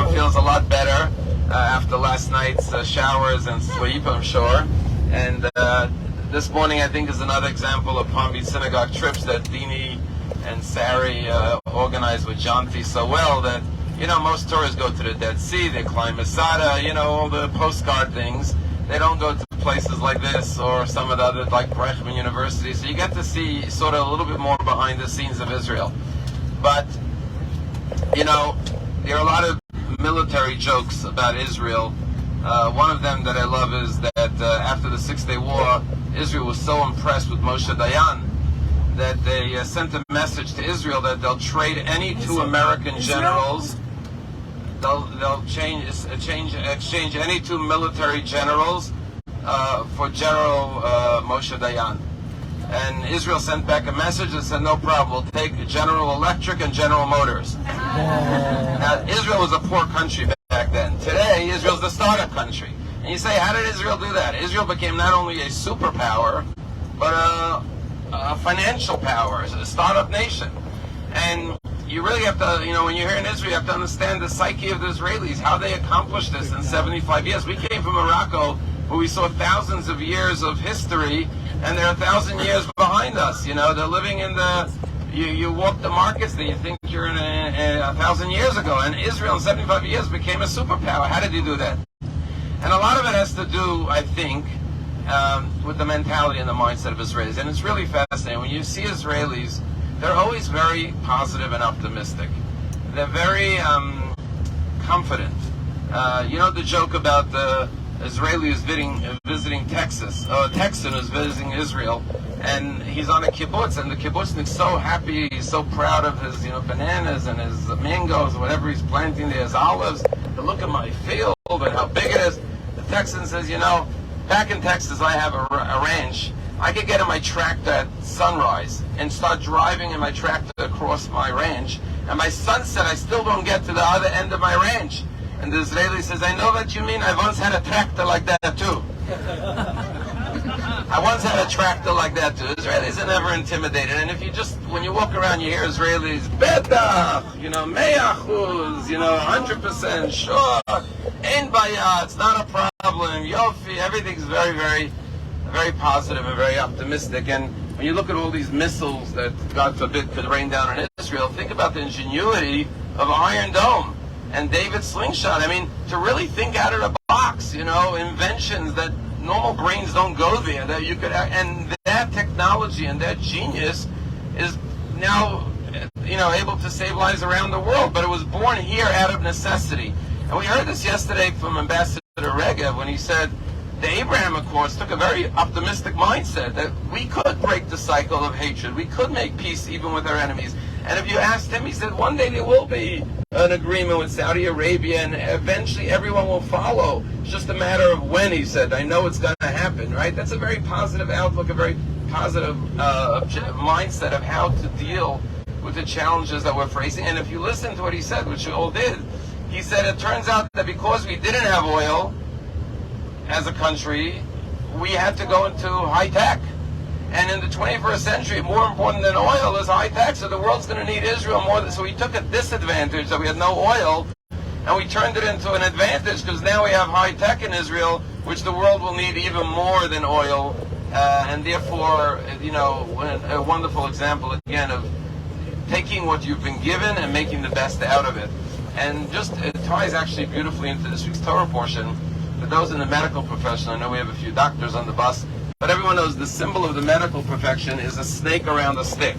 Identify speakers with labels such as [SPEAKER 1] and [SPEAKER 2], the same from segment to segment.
[SPEAKER 1] everyone feels a lot better after last night's showers and sleep, I'm sure. And this morning, I think, is another example of Palm Beach Synagogue trips that Dini and Sari organized with Janti so well that, most tourists go to the Dead Sea, they climb Masada, all the postcard things. They don't go to places like this or some of the others like Brechman University. So you get to see sort of a little bit more behind the scenes of Israel. But, there are a lot of military jokes about Israel. One of them that I love is that after the Six-Day War, Israel was so impressed with Moshe Dayan that they sent a message to Israel that they'll trade any two American generals. They'll exchange any two military generals for General Moshe Dayan. And Israel sent back a message that said, no problem, we'll take General Electric and General Motors. Now, Israel was a poor country back then. Today, Israel's the startup country. And you say, how did Israel do that? Israel became not only a superpower, but a financial power, a startup nation. And you really have to, when you're here in Israel, you have to understand the psyche of the Israelis, how they accomplished this in 75 years. We came from Morocco, where we saw thousands of years of history, and they're 1,000 years behind us. They're living in you walk the markets that you think you're in 1,000 years ago. And Israel in 75 years became a superpower. How did you do that? And a lot of it has to do, I think, with the mentality and the mindset of Israelis. And it's really fascinating. When you see Israelis, they're always very positive and optimistic. They're very confident. The joke about the Israeli is visiting Texas. A Texan is visiting Israel, and he's on a kibbutz, and the kibbutznik's so happy, he's so proud of his bananas and his mangoes, whatever he's planting there, his olives. To look at my field and how big it is. The Texan says, back in Texas I have a ranch. I could get in my tractor at sunrise and start driving in my tractor across my ranch, and by sunset I still don't get to the other end of my ranch. And the Israeli says, I know what you mean. I once had a tractor like that too. I once had a tractor like that too. Israelis are never intimidated. And if you when you walk around, you hear Israelis, Betach, 100%, sure, Ein Baya, it's not a problem, Yofi, everything's very, very, very positive and very optimistic. And when you look at all these missiles that, God forbid, could rain down on Israel, think about the ingenuity of Iron Dome and David's slingshot. I mean, to really think out of the box, inventions that normal brains don't go there, that you could, and that technology and that genius is now, able to save lives around the world. But it was born here out of necessity. And we heard this yesterday from Ambassador Regev when he said, the Abraham Accords took a very optimistic mindset that we could break the cycle of hatred. We could make peace even with our enemies. And if you asked him, he said, one day there will be an agreement with Saudi Arabia, and eventually everyone will follow. It's just a matter of when, he said. I know it's going to happen, right? That's a very positive outlook, a very positive mindset of how to deal with the challenges that we're facing. And if you listen to what he said, which you all did, he said it turns out that because we didn't have oil as a country, we had to go into high tech. And in the 21st century, more important than oil is high tech. So the world's going to need Israel more. So we took a disadvantage that we had no oil, and we turned it into an advantage because now we have high tech in Israel, which the world will need even more than oil. And therefore, a wonderful example again of taking what you've been given and making the best out of it. And just it ties actually beautifully into this week's Torah portion. For those in the medical profession, I know we have a few doctors on the bus, but everyone knows the symbol of the medical profession is a snake around a stick.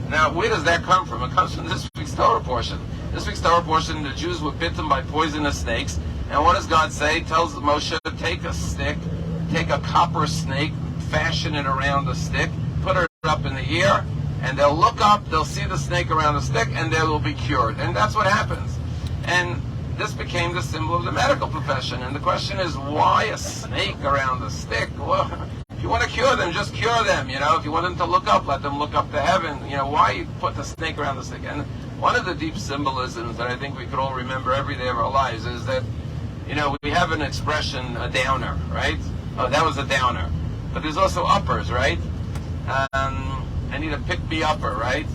[SPEAKER 1] Now, where does that come from? It comes from this week's Torah portion. This week's Torah portion, the Jews were bitten by poisonous snakes. And what does God say? He tells Moshe, take a stick, take a copper snake, fashion it around the stick, put it up in the ear, and they'll look up, they'll see the snake around the stick, and they will be cured. And that's what happens. And this became the symbol of the medical profession. And the question is, why a snake around the stick? Well, if you want to cure them, just cure them. If you want them to look up, let them look up to heaven. Why put the snake around the stick? And one of the deep symbolisms that I think we could all remember every day of our lives is that, we have an expression, a downer, right? Oh, that was a downer. But there's also uppers, right? I need a pick-me-upper, right?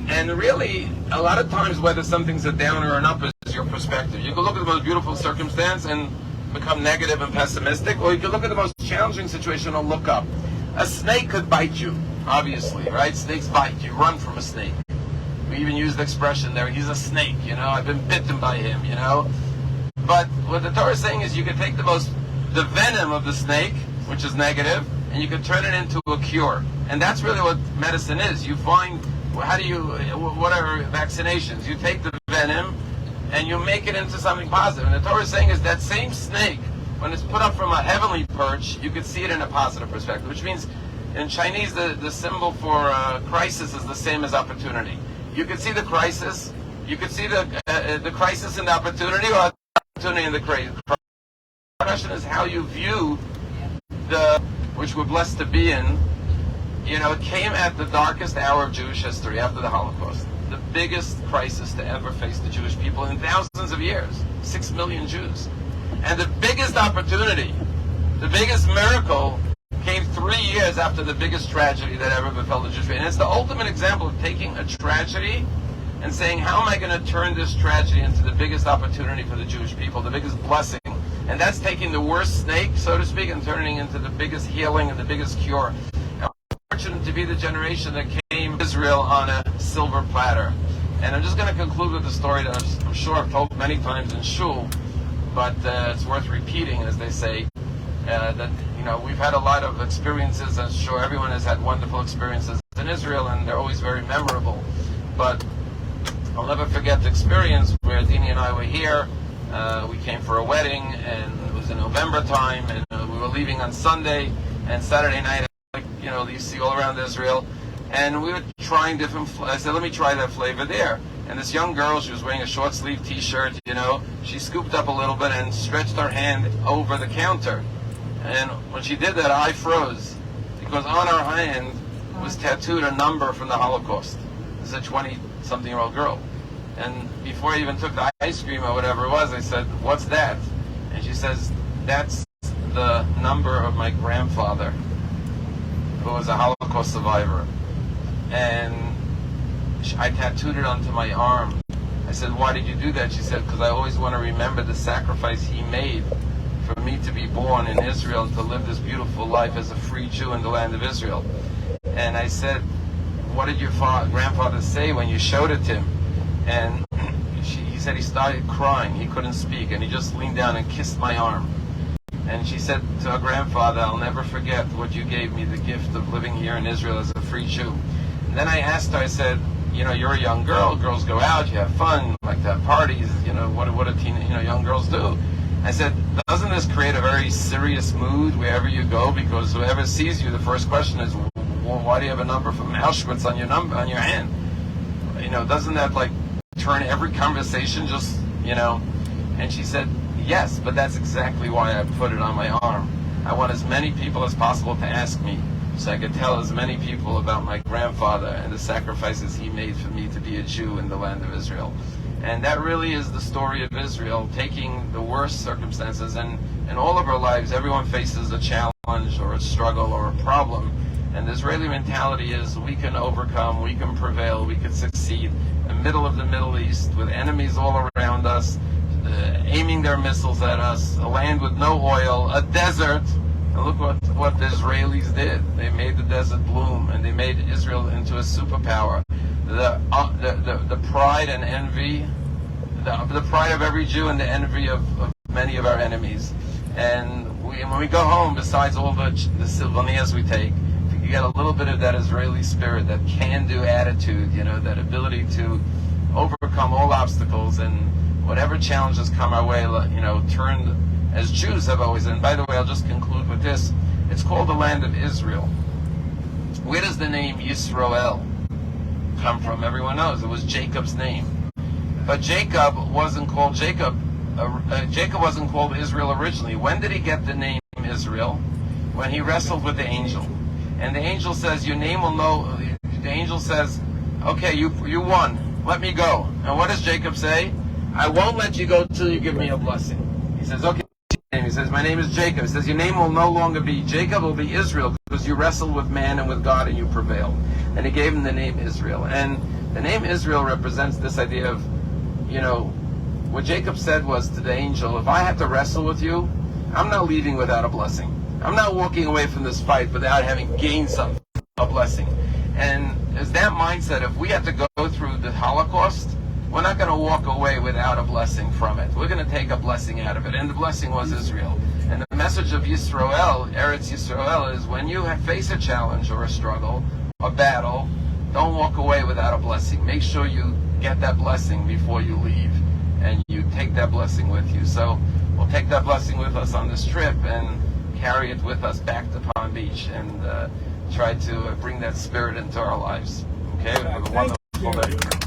[SPEAKER 1] And really, a lot of times, whether something's a downer or an upper is your perspective. You can look at the most beautiful circumstance and become negative and pessimistic, or you can look at the most challenging situation and look up. A snake could bite you, obviously, right? Snakes bite. You run from a snake. We even use the expression there, he's a snake, I've been bitten by him, But what the Torah is saying is you can take the venom of the snake, which is negative, and you can turn it into a cure. And that's really what medicine is. You find, whatever, vaccinations, you take the venom and you make it into something positive. And the Torah is saying is that same snake, when it's put up from a heavenly perch, you can see it in a positive perspective, which means in Chinese the symbol for crisis is the same as opportunity. You can see the crisis, you can see the crisis in the opportunity, or opportunity in the crisis. The question is how you view which we're blessed to be in. It came at the darkest hour of Jewish history after the Holocaust. The biggest crisis to ever face the Jewish people in thousands of years. 6 million Jews. And the biggest opportunity, the biggest miracle, came 3 years after the biggest tragedy that ever befell the Jewish people. And it's the ultimate example of taking a tragedy and saying, how am I going to turn this tragedy into the biggest opportunity for the Jewish people, the biggest blessing? And that's taking the worst snake, so to speak, and turning into the biggest healing and the biggest cure. And we're fortunate to be the generation that came to Israel on a silver platter. And I'm just going to conclude with a story that I'm sure I've told many times in shul, but it's worth repeating, as they say, that we've had a lot of experiences. I'm sure everyone has had wonderful experiences in Israel, and they're always very memorable. But I'll never forget the experience where Dini and I were here. We came for a wedding, and it was in November time, and we were leaving on Sunday, and Saturday night, you see all around Israel, and we were trying different. I said, let me try that flavor there. And this young girl, she was wearing a short sleeve T-shirt, she scooped up a little bit and stretched her hand over the counter. And when she did that, I froze, because on her hand was tattooed a number from the Holocaust. This is a 20-something-year-old girl. And before I even took the ice cream or whatever it was, I said, what's that? And she says, that's the number of my grandfather, who was a Holocaust survivor. And I tattooed it onto my arm. I said, why did you do that? She said, because I always want to remember the sacrifice he made for me to be born in Israel and to live this beautiful life as a free Jew in the land of Israel. And I said, what did your grandfather say when you showed it to him? And he said he started crying. He couldn't speak, and he just leaned down and kissed my arm. And she said to her grandfather, I'll never forget what you gave me, the gift of living here in Israel as a free Jew. And then I asked her, I said, you're a young girl. Girls go out, you have fun, like to have parties, what a young girls do. I said, doesn't this create a very serious mood wherever you go? Because whoever sees you, the first question is, well, why do you have a number from Auschwitz on your hand? Doesn't that turn every conversation just, And she said, yes, but that's exactly why I put it on my arm. I want as many people as possible to ask me, so I could tell as many people about my grandfather and the sacrifices he made for me to be a Jew in the land of Israel. And that really is the story of Israel, taking the worst circumstances. And in all of our lives, everyone faces a challenge or a struggle or a problem. And the Israeli mentality is we can overcome, we can prevail, we can succeed. In the middle of the Middle East, with enemies all around us, aiming their missiles at us, a land with no oil, a desert. And look what the Israelis did. They made the desert bloom, and they made Israel into a superpower. The pride and envy, the pride of every Jew and the envy of many of our enemies. And when we go home, besides all the souvenirs we take, you get a little bit of that Israeli spirit, that can-do attitude, that ability to overcome all obstacles and whatever challenges come our way, turn, as Jews have always. And by the way, I'll just conclude with this. It's called the land of Israel. Where does the name Yisroel come from? Everyone knows it was Jacob's name. But Jacob wasn't called Jacob. Jacob wasn't called Israel originally. When did he get the name Israel? When he wrestled with the angel. And the angel says, your name will know. The angel says, okay, you won. Let me go. And what does Jacob say? I won't let you go till you give me a blessing. He says, okay. He says, my name is Jacob. He says, your name will no longer be Jacob, will be Israel, because you wrestled with man and with God and you prevailed. And he gave him the name Israel. And the name Israel represents this idea of, what Jacob said was to the angel, if I have to wrestle with you, I'm not leaving without a blessing. I'm not walking away from this fight without having gained a blessing. And it's that mindset, if we have to go through the Holocaust, we're not going to walk away without a blessing from it. We're going to take a blessing out of it. And the blessing was Israel. And the message of Yisrael, Eretz Yisrael, is when you face a challenge or a struggle, a battle, don't walk away without a blessing. Make sure you get that blessing before you leave. And you take that blessing with you. So we'll take that blessing with us on this trip and carry it with us back to Palm Beach and try to bring that spirit into our lives. Okay? Have a wonderful day.